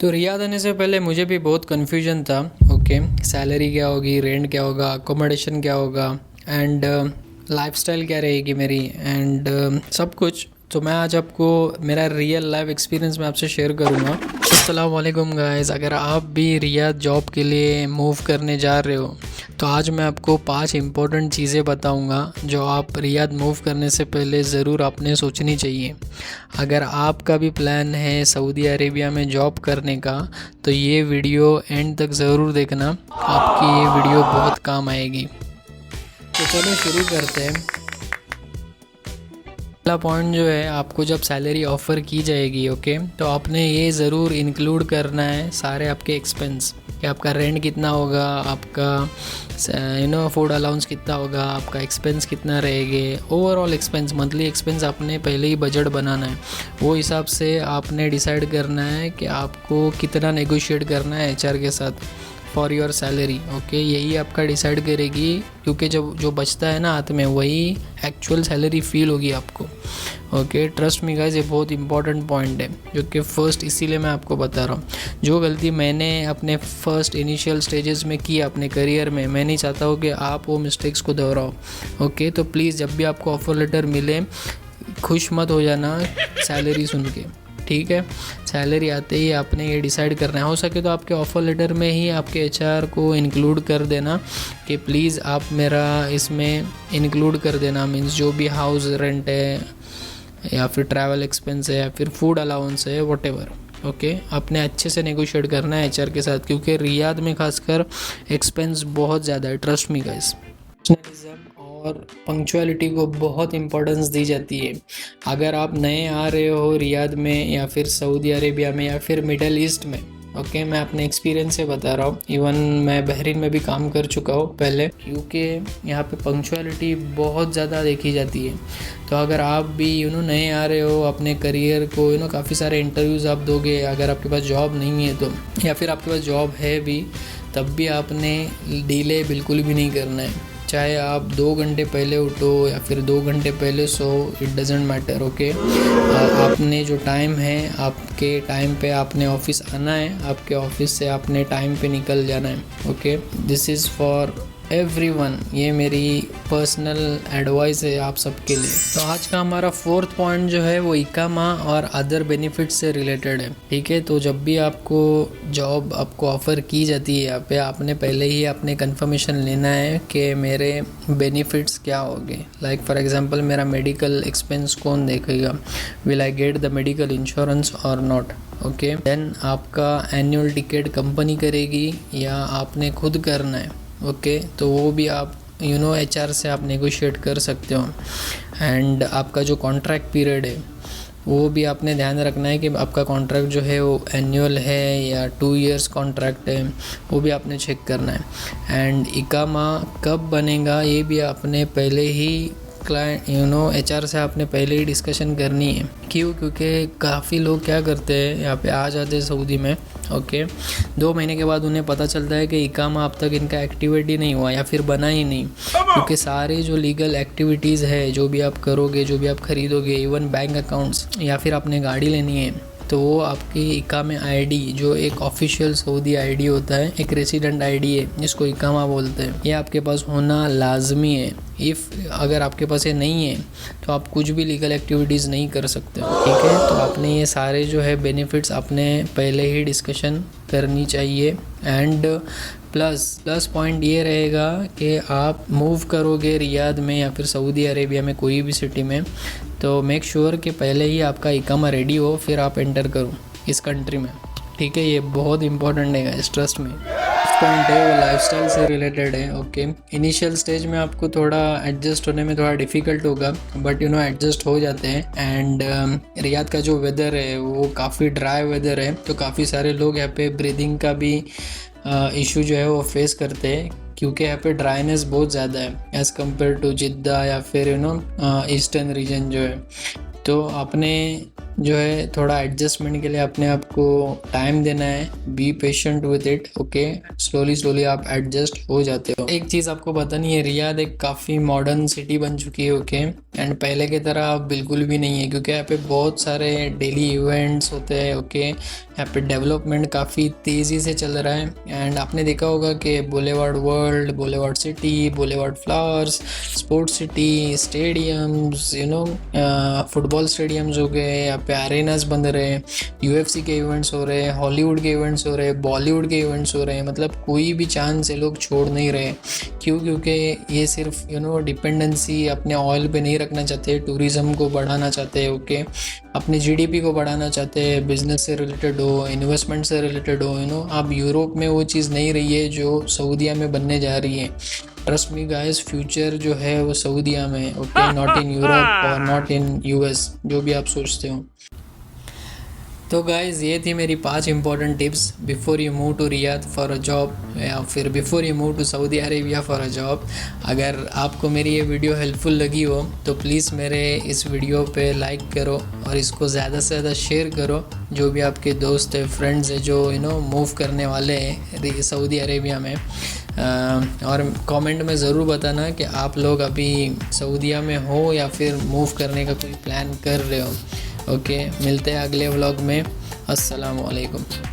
तो रियाद आने से पहले मुझे भी बहुत कन्फ्यूजन था। ओके, सैलरी क्या होगी, रेंट क्या होगा, अकोमोडेशन क्या होगा एंड लाइफस्टाइल क्या रहेगी मेरी एंड सब कुछ। तो मैं आज आपको मेरा रियल लाइफ एक्सपीरियंस मैं आपसे शेयर करूँगा। अस्सलाम वालेकुम गाइस, अगर आप भी रियाद जॉब के लिए मूव करने जा रहे हो तो आज मैं आपको 5 इम्पोर्टेंट चीज़ें बताऊंगा जो आप रियाद मूव करने से पहले ज़रूर आपने सोचनी चाहिए। अगर आपका भी प्लान है सऊदी अरेबिया में जॉब करने का तो ये वीडियो एंड तक ज़रूर देखना, आपकी ये वीडियो बहुत काम आएगी। तो चलो शुरू करते हैं। पहला पॉइंट जो है, आपको जब सैलरी ऑफ़र की जाएगी ओके, तो आपने ये ज़रूर इंक्लूड करना है सारे आपके एक्सपेंस कि आपका रेंट कितना होगा, आपका फूड अलाउंस कितना होगा, आपका एक्सपेंस कितना रहेंगे, ओवरऑल एक्सपेंस, मंथली एक्सपेंस आपने पहले ही बजट बनाना है। वो हिसाब से आपने डिसाइड करना है कि आपको कितना नेगोशिएट करना है एचआर के साथ फॉर योर सैलरी। ओके, यही आपका डिसाइड करेगी, क्योंकि जब जो बचता है ना हाथ में वही एक्चुअल सैलरी फील होगी आपको। ओके, ट्रस्ट मी गाइस, ये बहुत इंपॉर्टेंट पॉइंट है जो कि फ़र्स्ट इसीलिए मैं आपको बता रहा हूँ। जो गलती मैंने अपने फर्स्ट इनिशियल स्टेजेस में की अपने करियर में, मैं नहीं चाहता हूँ कि आप वो मिस्टेक्स को दोहराओ। ओके, तो प्लीज़ जब भी आपको ऑफ़र लेटर मिले खुश मत हो जाना सैलरी सुन के, ठीक है। सैलरी आते ही आपने ये डिसाइड करना है, हो सके तो आपके ऑफ़र लेटर में ही आपके एचआर को इंक्लूड कर देना कि प्लीज़ आप मेरा इसमें इंक्लूड कर देना, मीन्स जो भी हाउस रेंट है या फिर ट्रैवल एक्सपेंस है या फिर फूड अलाउंस है, व्हाटएवर। ओके, आपने अच्छे से नेगोशिएट करना है एचआर के साथ, क्योंकि रियाद में खासकर एक्सपेंस बहुत ज़्यादा है। ट्रस्ट मी गाइस, और पंक्चुअलिटी को बहुत इम्पोर्टेंस दी जाती है। अगर आप नए आ रहे हो रियाद में या फिर सऊदी अरेबिया में या फिर मिडल ईस्ट में, ओके, मैं अपने एक्सपीरियंस से बता रहा हूँ। इवन मैं बहरीन में भी काम कर चुका हूँ पहले, क्योंकि यहाँ पे पंक्चुअलिटी बहुत ज़्यादा देखी जाती है। तो अगर आप भी नए आ रहे हो अपने करियर को काफ़ी सारे इंटरव्यूज़ आप दोगे, अगर आपके पास जॉब नहीं है तो, या फिर आपके पास जॉब है भी तब भी आपने डिले बिल्कुल भी नहीं करना है। चाहे आप 2 घंटे पहले उठो या फिर 2 घंटे पहले सो, इट डजेंट मैटर। ओके, आपने जो टाइम है आपके टाइम पे आपने ऑफिस आना है, आपके ऑफिस से आपने टाइम पे निकल जाना है। Okay, this is for everyone, ये मेरी पर्सनल एडवाइस है आप सबके लिए। तो आज का हमारा 4th पॉइंट जो है वो इकामा और अदर बेनिफिट्स से रिलेटेड है, ठीक है। तो जब भी आपको जॉब आपको ऑफ़र की जाती है यहाँ पे, आपने पहले ही आपने कंफर्मेशन लेना है कि मेरे बेनिफिट्स क्या होंगे। लाइक फॉर एग्जांपल, मेरा मेडिकल एक्सपेंस कौन देखेगा, will I get the medical insurance और नॉट। ओके, देन आपका एनुअल टिकट कंपनी करेगी या आपने खुद करना है। ओके, तो वो भी आप एचआर से आप नेगोशिएट कर सकते हो। एंड आपका जो कॉन्ट्रैक्ट पीरियड है वो भी आपने ध्यान रखना है कि आपका कॉन्ट्रैक्ट जो है वो एनुअल है या 2 इयर्स कॉन्ट्रैक्ट है, वो भी आपने चेक करना है। एंड इकामा कब बनेगा ये भी आपने पहले ही क्लाइंट एचआर से आपने पहले ही डिस्कशन करनी है। क्यों? क्योंकि काफ़ी लोग क्या करते हैं, यहाँ पे आ जाते हैं सऊदी में, ओके, 2 महीने के बाद उन्हें पता चलता है कि इकामा अब तक इनका एक्टिविटी नहीं हुआ या फिर बना ही नहीं, क्योंकि सारे जो लीगल एक्टिविटीज़ है, जो भी आप करोगे, जो भी आप खरीदोगे, इवन बैंक अकाउंट्स या फिर आपने गाड़ी लेनी है, तो वो आपकी इकामे आईडी, जो एक ऑफिशियल सऊदी आईडी होता है, एक रेसिडेंट आईडी है जिसको इकामा बोलते हैं, ये आपके पास होना लाजमी है। अगर आपके पास ये नहीं है तो आप कुछ भी लीगल एक्टिविटीज़ नहीं कर सकते हो, ठीक है। तो आपने ये सारे जो है बेनिफिट्स आपने पहले ही डिस्कशन करनी चाहिए। एंड प्लस पॉइंट ये रहेगा कि आप मूव करोगे रियाद में या फिर सऊदी अरेबिया में कोई भी सिटी में, तो मेक श्योर कि पहले ही आपका इकामा रेडी हो, फिर आप एंटर करो इस कंट्री में, ठीक है। ये बहुत इंपॉर्टेंट है गाइस, ट्रस्ट में। पॉइंट है वो लाइफस्टाइल से रिलेटेड है। ओके, इनिशियल स्टेज में आपको थोड़ा एडजस्ट होने में थोड़ा डिफ़िकल्ट होगा, बट एडजस्ट हो जाते हैं। एंड रियाद का जो वेदर है वो काफ़ी ड्राई वेदर है, तो काफ़ी सारे लोग यहाँ पे ब्रीदिंग का भी इशू जो है वो फेस करते हैं, क्योंकि यहाँ पे ड्राइनेस बहुत ज़्यादा है एज़ कम्पेयर टू जिद्दा या फिर ईस्टर्न रीजन जो है। तो आपने जो है थोड़ा एडजस्टमेंट के लिए अपने आप को टाइम देना है, be patient with it, okay. Slowly slowly आप एडजस्ट हो जाते हो। एक चीज़ आपको पता नहीं है, रियाद एक काफ़ी मॉडर्न सिटी बन चुकी है, ओके। एंड पहले की तरह अब बिल्कुल भी नहीं है, क्योंकि यहाँ पे बहुत सारे डेली इवेंट्स होते हैं, ओके। यहाँ पे डेवलपमेंट काफ़ी तेज़ी से चल रहा है। एंड आपने देखा होगा कि boulevard world, boulevard city, boulevard flowers, sports city, stadiums, football stadiums हो गए, यहाँ पे अरेनास बन रहे हैं, UFC के इवेंट्स हो रहे हैं, हॉलीवुड के इवेंट्स हो रहे हैं, बॉलीवुड के इवेंट्स हो रहे हैं। मतलब कोई भी चांस ये लोग छोड़ नहीं रहे। क्यों? क्योंकि ये सिर्फ डिपेंडेंसी अपने ऑयल पे नहीं रखना चाहते, टूरिज़्म को बढ़ाना चाहते हैं, ओके। अपने GDP को बढ़ाना चाहते हैं, बिजनेस से रिलेटेड हो, इन्वेस्टमेंट से रिलेटेड हो। अब यूरोप में वो चीज़ नहीं रही है जो सऊदीया में बनने जा रही है। ट्रस्ट मी गाइस, फ्यूचर जो है वो सऊदीया में, ओके, नॉट इन यूरोप और नॉट इन US, जो भी आप सोचते हो। तो गाइज़, ये थी मेरी 5 important tips before you move to Riyadh for a job, या फिर before you move to Saudi Arabia for a job. अगर आपको मेरी ये वीडियो हेल्पफुल लगी हो तो प्लीज़ मेरे इस वीडियो पे लाइक करो और इसको ज़्यादा से ज़्यादा शेयर करो। जो भी आपके दोस्त है, फ्रेंड्स है, जो मूव करने वाले हैं सऊदी अरेबिया में। और कमेंट में ज़रूर बताना कि आप लोग अभी सऊदीया में हो या फिर मूव करने का कोई प्लान कर रहे हो। ओके, मिलते हैं अगले व्लॉग में। अस्सलाम वालेकुम।